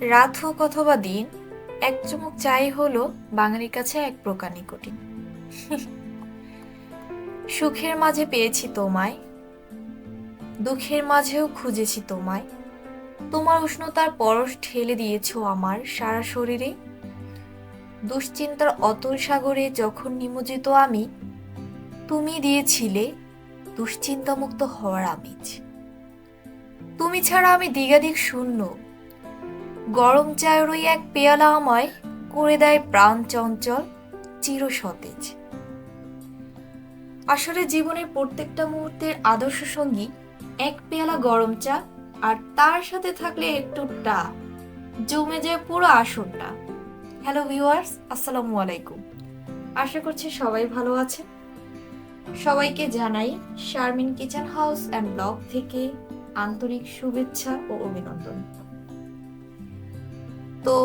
রাত হোক অথবা দিন, এক চুমুক চাই হলো বাঙালির কাছে এক প্রকার নিকোটিন। সুখের মাঝে পেয়েছি তোমায়, দুঃখের মাঝেও খুঁজেছি তোমায়। তোমার উষ্ণতার পরশ ঢেলে দিয়েছো আমার সারা শরীরে। দুশ্চিন্তার অতল সাগরে যখন নিমজ্জিত আমি, তুমি দিয়েছিলে দুশ্চিন্তামুক্ত হওয়ার আমেজ। তুমি ছাড়া আমি দ্বিগাধিক শূন্য। গরম চায়ের ওই এক পেয়ালা আমায় করে দেয় প্রাণ চঞ্চল, চির সতেজ। আসলে জীবনের প্রত্যেকটা মুহূর্তের আদর্শ সঙ্গী এক পেয়ালা গরম চা, আর তার সাথে থাকলে একটু জমে যায় পুরো আসরটা। হ্যালো ভিউয়ার্স, আসসালামু আলাইকুম। আশা করছি সবাই ভালো আছে। সবাইকে জানাই Sharmin kitchen house and blog থেকে আন্তরিক শুভেচ্ছা ও অভিনন্দন। তো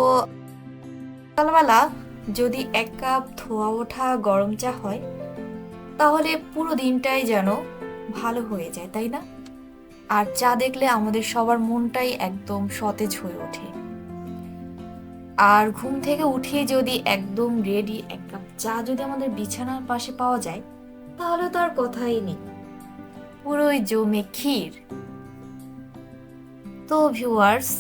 সকালবেলা যদি এক কাপ ধোয়া ওঠা গরম চা হয়, তাহলে পুরো দিনটাই যেন ভালো হয়ে যায়, তাই না? আর চা দেখলে আমাদের সবার মনটাই একদম সতেজ হয়ে ওঠে। আর ঘুম থেকে উঠে যদি একদম রেডি এক কাপ চা যদি আমাদের বিছানার পাশে পাওয়া যায়, তাহলে তো আর কথাই নেই, পুরোই জমে ক্ষীর। তো ভিউয়ার্স,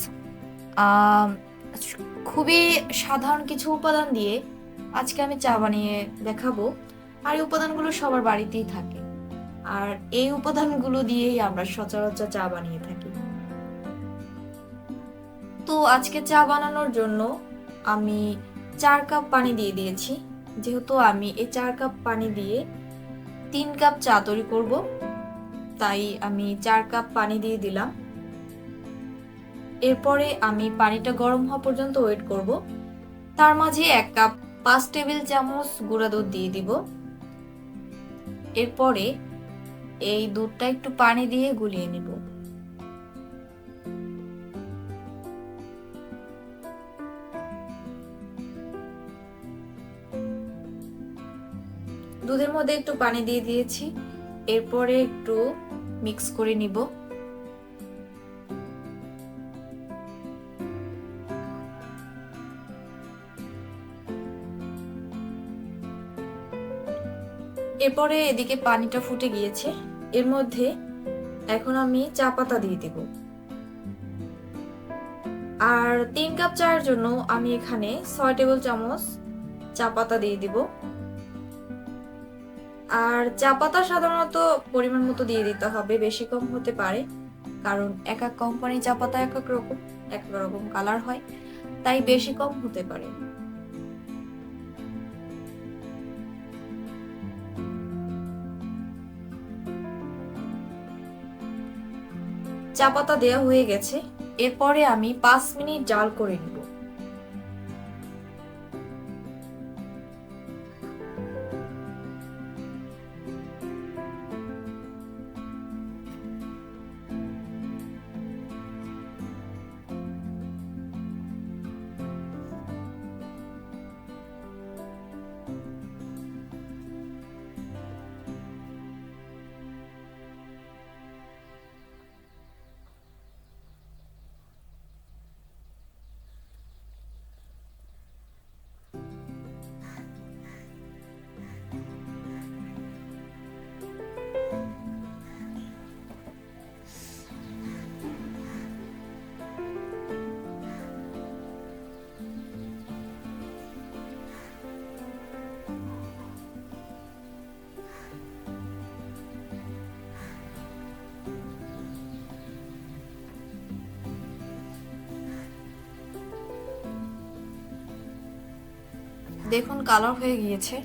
খুবই সাধারণ কিছু উপাদান দিয়ে আজকে আমি চা বানিয়ে দেখাবো। আর এই উপাদানগুলো সবার বাড়িতেই থাকে, আর এই উপাদানগুলো দিয়েই আমরা সচরাচর চা বানিয়ে থাকি। তো আজকে চা বানানোর জন্য আমি 4 কাপ পানি দিয়ে দিয়েছি। যেহেতু আমি এই 4 কাপ পানি দিয়ে 3 কাপ চা তৈরি করব, তাই আমি 4 কাপ পানি দিয়ে দিলাম। এরপরে আমি পানিটা গরম হওয়া পর্যন্ত ওয়েট করব। তার মাঝে 1 কাপ 5 টেবিল চামচ গুঁড়া দুধ দিয়ে দিব। এরপরে এই দুধটা একটু পানি দিয়ে গুলিয়ে নেব। দুধের মধ্যে একটু পানি দিয়ে দিয়েছি, এরপরে একটু মিক্স করে নিব। এরপরে এদিকে পানিটা ফুটে গিয়েছে, এর মধ্যে এখন আমি চা পাতা দিয়ে দেব। আর 3 কাপ চায়ের জন্য আমি এখানে 6 টেবিল চামচ চা পাতা দিয়ে দিব। আর চা পাতা সাধারণত পরিমাণ মতো দিয়ে দিতে হবে, বেশি কম হতে পারে, কারণ এক এক কোম্পানি চা পাতা এক এক রকম কালার হয়, তাই বেশি কম হতে পারে। চা পাতা দেওয়া হয়ে গেছে, এরপরে আমি 5 মিনিট জাল করে নিব। দেখুন কালার হয়ে গিয়েছে।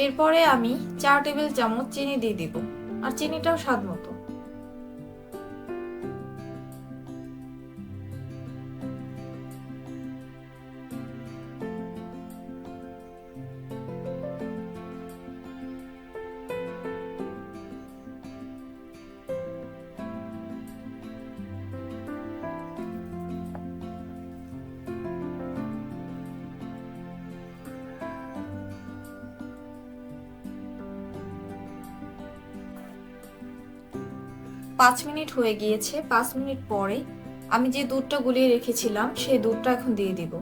এরপরে আমি 4 টেবিল চামচ চিনি দিয়ে দিব, আর চিনিটাও স্বাদ মতো। 5 মিনিট হয়ে গিয়েছে। 5 মিনিট পরে আমি যে দুধটা গুলিয়ে রেখেছিলাম সেই দুধটা এখন দিয়ে দিব।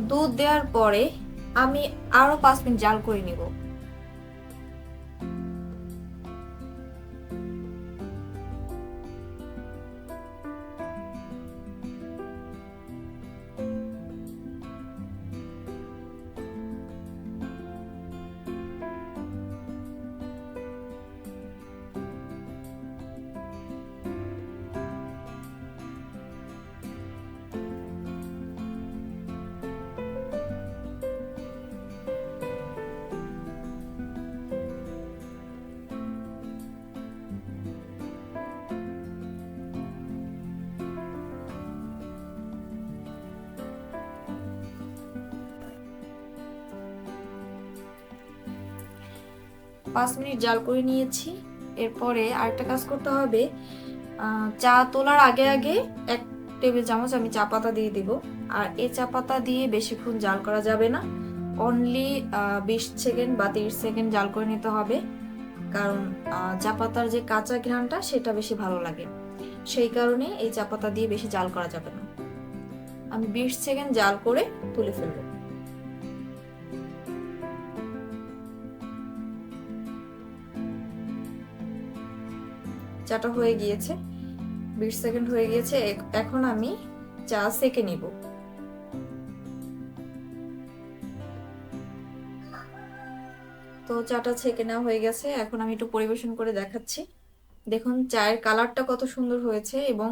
দুধ দেওয়ার পরে আমি আরো 5 মিনিট জাল করে নিব। পাঁচ মিনিট জাল করে নিয়েছি। এরপরে আরেকটা কাজ করতে হবে, চা তোলার আগে আগে 1 টেবিল চামচ আমি চা পাতা দিয়ে দিব। আর এই চা পাতা দিয়ে বেশিক্ষণ জাল করা যাবে না, অনলি 20 সেকেন্ড বা 30 সেকেন্ড জাল করে নিতে হবে। কারণ চা পাতার যে কাঁচা ঘ্রাণটা সেটা বেশি ভালো লাগে, সেই কারণে এই চা পাতা দিয়ে বেশি জাল করা যাবে না। আমি 20 সেকেন্ড জাল করে তুলে ফেলবো। চাটা হয়ে গিয়েছে, 20 সেকেন্ড হয়ে গিয়েছে। এখন আমি চা সেকে নিব। তো চাটা ছেঁকে নেওয়া হয়ে গেছে, এখন আমি একটু পরিবেশন করে দেখাচ্ছি। দেখুন চায়ের কালারটা কত সুন্দর হয়েছে এবং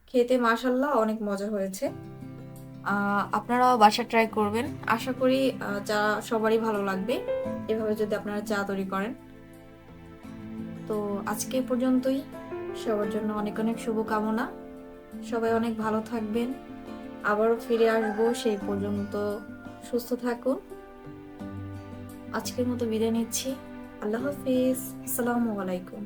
খেতে মাশাআল্লাহ অনেক মজা হয়েছে। আপনারাও বাসা ট্রাই করবেন, আশা করি চা সবারই ভালো লাগবে এভাবে যদি আপনারা চা তৈরি করেন। তো আজকে এ পর্যন্তই, সবার জন্য অনেক অনেক শুভকামনা। সবাই অনেক ভালো থাকবেন, আবারও ফিরে আসবো, সেই পর্যন্ত সুস্থ থাকুন। আজকের মতো বিদায় নিচ্ছি। আল্লাহ হাফিজ, আসসালামু আলাইকুম।